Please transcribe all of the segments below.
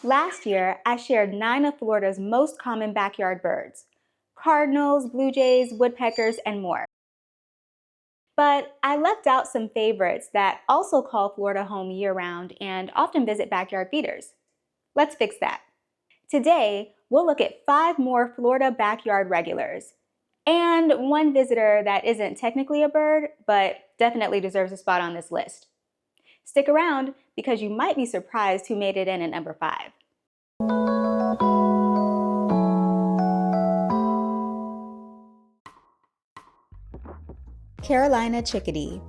Last year, I shared 9 of Florida's most common backyard birds: cardinals, blue jays, woodpeckers, and more. But I left out some favorites that also call Florida home year-round and often visit backyard feeders. Let's fix that. Today, we'll look at 5 more Florida backyard regulars and one visitor that isn't technically a bird, but definitely deserves a spot on this list. Stick around because you might be surprised who made it in at number 5. Carolina Chickadee.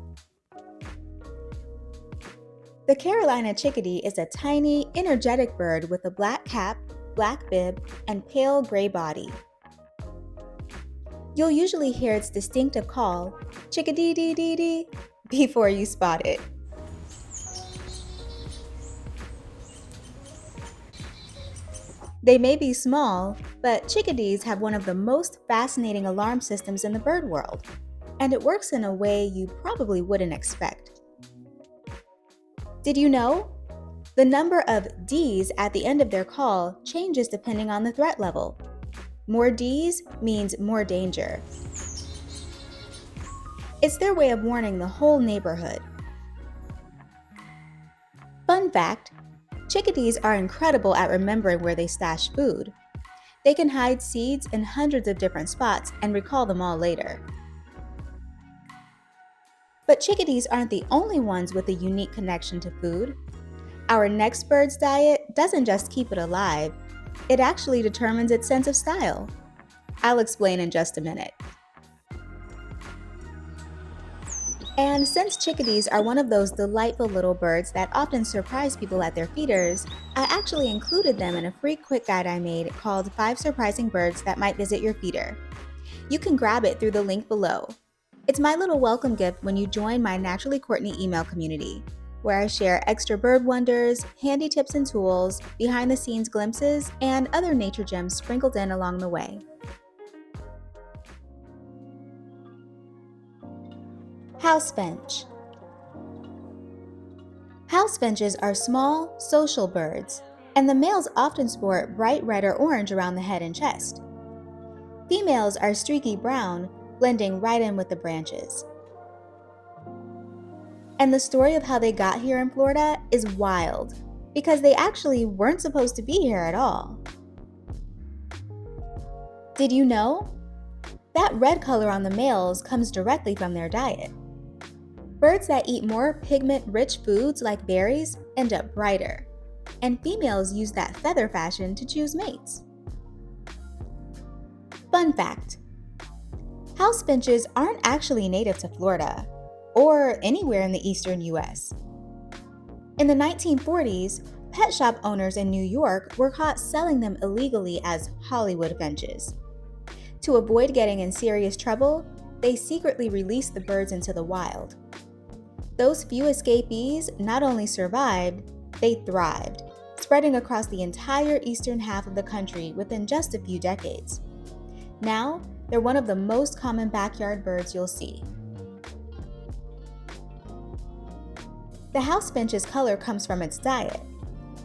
The Carolina Chickadee is a tiny, energetic bird with a black cap, black bib, and pale gray body. You'll usually hear its distinctive call, chickadee-dee-dee-dee, before you spot it. They may be small, but chickadees have one of the most fascinating alarm systems in the bird world, and it works in a way you probably wouldn't expect. Did you know? The number of Ds at the end of their call changes depending on the threat level. More Ds means more danger. It's their way of warning the whole neighborhood. Fun fact, chickadees are incredible at remembering where they stash food. They can hide seeds in hundreds of different spots and recall them all later. But chickadees aren't the only ones with a unique connection to food. Our next bird's diet doesn't just keep it alive, it actually determines its sense of style. I'll explain in just a minute. And since chickadees are one of those delightful little birds that often surprise people at their feeders, I actually included them in a free quick guide I made called 5 Surprising Birds That Might Visit Your Feeder. You can grab it through the link below. It's my little welcome gift when you join my Naturally Courtney email community, where I share extra bird wonders, handy tips and tools, behind-the-scenes glimpses, and other nature gems sprinkled in along the way. House Finch. House finches are small, social birds, and the males often sport bright red or orange around the head and chest. Females are streaky brown, blending right in with the branches. And the story of how they got here in Florida is wild, because they actually weren't supposed to be here at all. Did you know? That red color on the males comes directly from their diet. Birds that eat more pigment-rich foods like berries end up brighter, and females use that feather fashion to choose mates. Fun fact: house finches aren't actually native to Florida, or anywhere in the eastern US. In the 1940s, pet shop owners in New York were caught selling them illegally as Hollywood finches. To avoid getting in serious trouble, they secretly released the birds into the wild. Those few escapees not only survived, they thrived, spreading across the entire eastern half of the country within just a few decades. Now, they're one of the most common backyard birds you'll see. The house finch's color comes from its diet,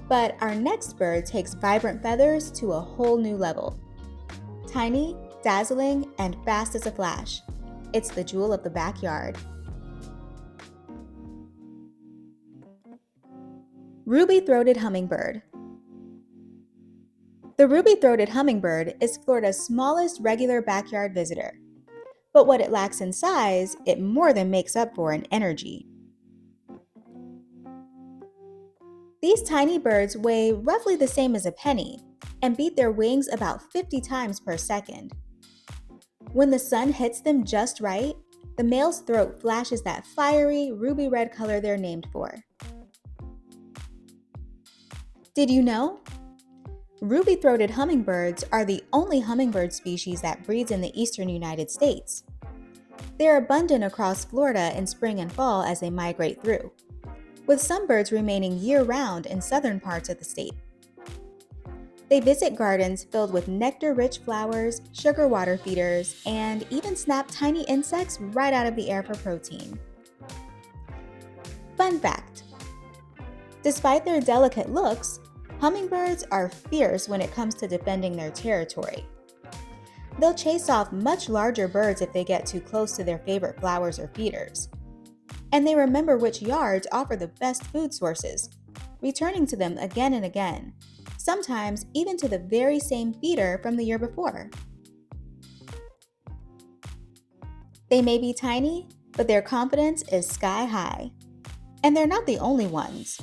but our next bird takes vibrant feathers to a whole new level. Tiny, dazzling, and fast as a flash, it's the jewel of the backyard. Ruby-throated Hummingbird. The ruby-throated hummingbird is Florida's smallest regular backyard visitor. But what it lacks in size, it more than makes up for in energy. These tiny birds weigh roughly the same as a penny and beat their wings about 50 times per second. When the sun hits them just right, the male's throat flashes that fiery ruby red color they're named for. Did you know? Ruby-throated hummingbirds are the only hummingbird species that breeds in the eastern United States. They're abundant across Florida in spring and fall as they migrate through, with some birds remaining year-round in southern parts of the state. They visit gardens filled with nectar-rich flowers, sugar water feeders, and even snap tiny insects right out of the air for protein. Fun fact: despite their delicate looks, Hummingbirds are fierce when it comes to defending their territory. They'll chase off much larger birds if they get too close to their favorite flowers or feeders. And they remember which yards offer the best food sources, returning to them again and again, sometimes even to the very same feeder from the year before. They may be tiny, but their confidence is sky high. And they're not the only ones.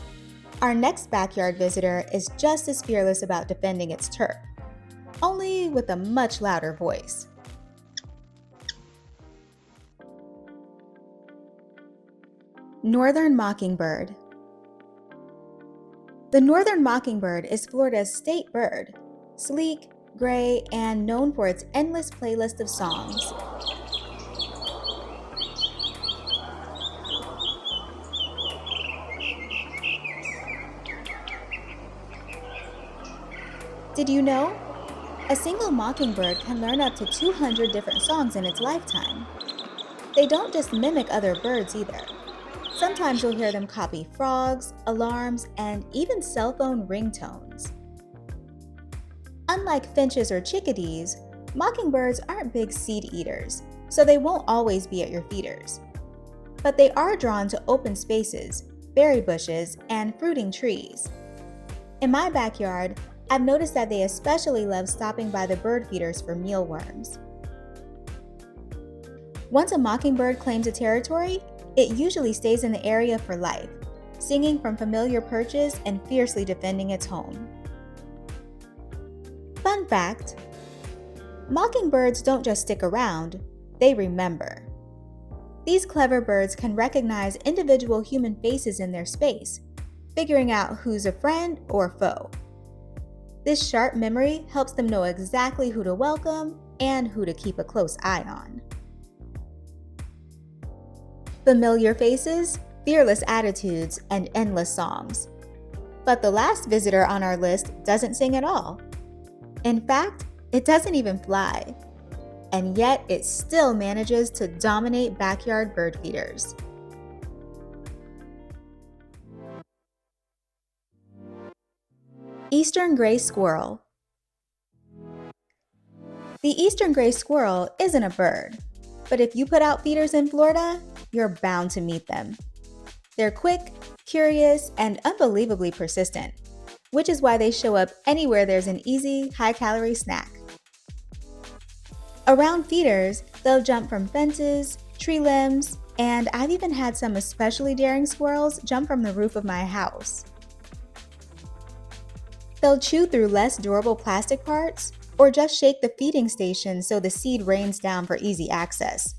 Our next backyard visitor is just as fearless about defending its turf, only with a much louder voice. Northern Mockingbird. The northern mockingbird is Florida's state bird, sleek, gray, and known for its endless playlist of songs. Did you know? A single mockingbird can learn up to 200 different songs in its lifetime. They don't just mimic other birds either. Sometimes you'll hear them copy frogs, alarms, and even cell phone ringtones. Unlike finches or chickadees, mockingbirds aren't big seed eaters, so they won't always be at your feeders. But they are drawn to open spaces, berry bushes, and fruiting trees. In my backyard, I've noticed that they especially love stopping by the bird feeders for mealworms. Once a mockingbird claims a territory, it usually stays in the area for life, singing from familiar perches and fiercely defending its home. Fun fact: mockingbirds don't just stick around, they remember. These clever birds can recognize individual human faces in their space, figuring out who's a friend or foe. This sharp memory helps them know exactly who to welcome and who to keep a close eye on. Familiar faces, fearless attitudes, and endless songs. But the last visitor on our list doesn't sing at all. In fact, it doesn't even fly. And yet it still manages to dominate backyard bird feeders. Eastern gray squirrel. The eastern gray squirrel isn't a bird, but if you put out feeders in Florida, you're bound to meet them. They're quick, curious, and unbelievably persistent, which is why they show up anywhere there's an easy, high-calorie snack. Around feeders, they'll jump from fences, tree limbs, and I've even had some especially daring squirrels jump from the roof of my house. They'll chew through less durable plastic parts, or just shake the feeding station so the seed rains down for easy access.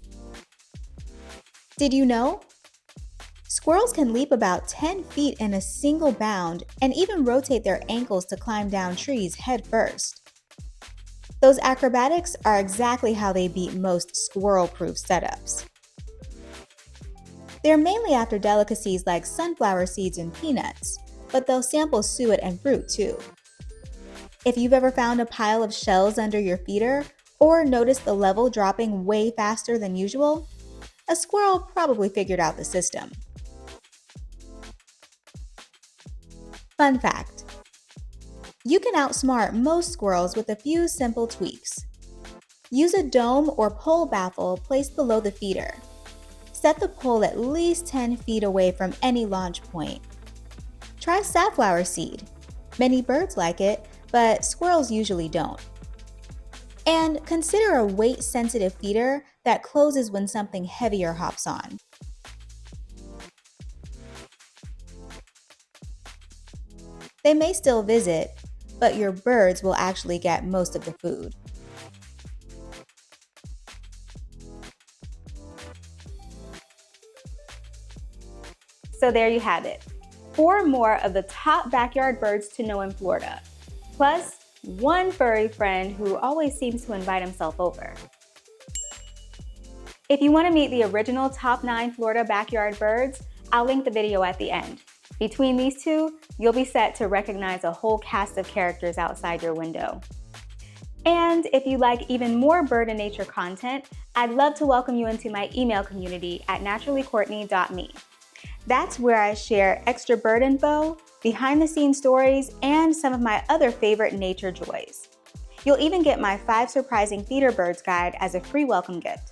Did you know? Squirrels can leap about 10 feet in a single bound and even rotate their ankles to climb down trees head first. Those acrobatics are exactly how they beat most squirrel-proof setups. They're mainly after delicacies like sunflower seeds and peanuts, but they'll sample suet and fruit too. If you've ever found a pile of shells under your feeder or noticed the level dropping way faster than usual, a squirrel probably figured out the system. Fun fact: you can outsmart most squirrels with a few simple tweaks. Use a dome or pole baffle placed below the feeder. Set the pole at least 10 feet away from any launch point. Try safflower seed. Many birds like it, but squirrels usually don't. And consider a weight-sensitive feeder that closes when something heavier hops on. They may still visit, but your birds will actually get most of the food. So there you have it. 4 more of the top backyard birds to know in Florida, plus one furry friend who always seems to invite himself over. If you want to meet the original top 9 Florida backyard birds, I'll link the video at the end. Between these two, you'll be set to recognize a whole cast of characters outside your window. And if you like even more bird and nature content, I'd love to welcome you into my email community at naturallycourtney.me. That's where I share extra bird info, behind-the-scenes stories, and some of my other favorite nature joys. You'll even get my 5 surprising feeder birds guide as a free welcome gift.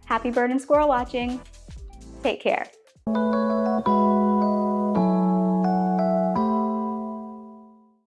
Happy bird and squirrel watching! Take care.